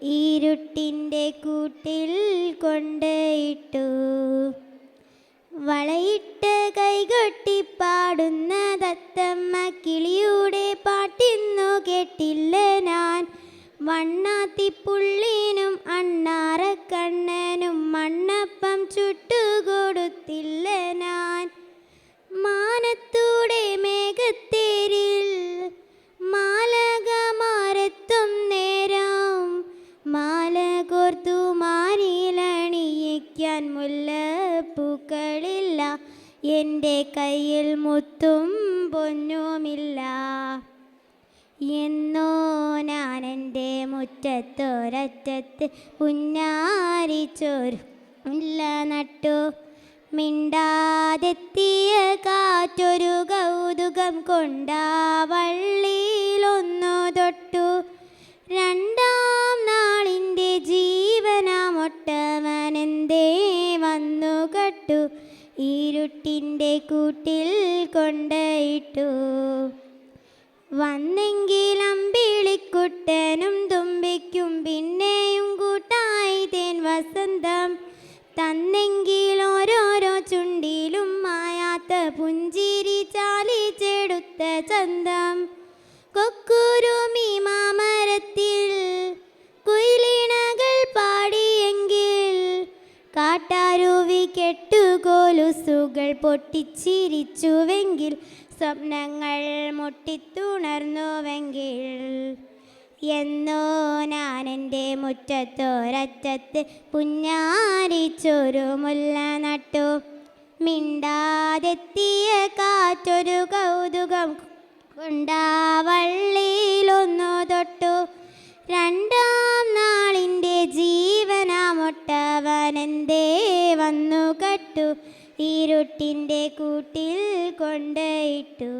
ഇരുട്ടിൻ്റെ കൂട്ടിൽ കൊണ്ടയിട്ടു. വളയിട്ട് കൈകൊട്ടി പാടുന്ന തത്തമ്മ കിളിയുടെ പാട്ടിന്നു കേട്ടില്ല ഞാൻ. വണ്ണാത്തിപ്പുള്ളിനും അണ്ണാറക്കണ്ണനും മണ്ണപ്പം ചുട്ടുകൊടുത്തില്ല ഞാൻ. മാനത്തൂടെ മേഘത്തേരിൽ മാലകമാരെത്തും നേരം മാല കോർത്തു മാനിലണിയിക്കാൻ മുല്ലപ്പൂക്കളില്ല. എൻ്റെ കയ്യിൽ മുത്തും പൊന്നുമില്ല. എന്നോ ഞാൻ എൻ്റെ മുറ്റത്തൊരറ്റത്ത് പുന്നാരിച്ചോരു മുല്ല നട്ടു. മിണ്ടാതെത്തിയ കാറ്റൊരു കൗതുകം കൊണ്ടാ വള്ളിയിലൊന്നു തൊട്ടു. രണ്ടാം നാളിൻ്റെ ജീവനമൊട്ടവനെന്തേ വന്നു കട്ടു. ഇരുട്ടിൻ്റെ കൂട്ടിൽ കൊണ്ടയിട്ടു. വന്നെങ്കിൽ അമ്പിളിക്കുട്ടനും തുമ്പിക്കും പിന്നെയും കൂട്ടായി തേൻ വസന്തം. തന്നെങ്കിൽ ഓരോരോ ചുണ്ടിലും മായാത്ത പുഞ്ചിരി ചാലിച്ചെടുത്ത ചന്തം. കൊക്കുരുമി മാമരത്തിൽ കുയിലിണകൾ പാടിയെങ്കിൽ കാട്ടാരുവി കെട്ടുകോലുസുകൾ പൊട്ടിച്ചിരിച്ചുവെങ്കിൽ സ്വപ്നങ്ങൾ മുട്ടിത്തുണർന്നുവെങ്കിൽ. എന്നോ ഞാൻ എൻ്റെ മുറ്റത്തൊരറ്റത്ത് പുന്നാരിച്ചൊരു മുല്ല നട്ടു. മിണ്ടാതെത്തിയ കാറ്റൊരു കൗതുകം കൊണ്ടാ വള്ളിയിലൊന്നു തൊട്ടു. രണ്ടാം നാളിൻ്റെ ജീവനമൊട്ടവനെന്തേ വന്നു കട്ടു. ഇരുട്ടിൻ്റെ കൂട്ടിൽ കൊണ്ടയിട്ടു.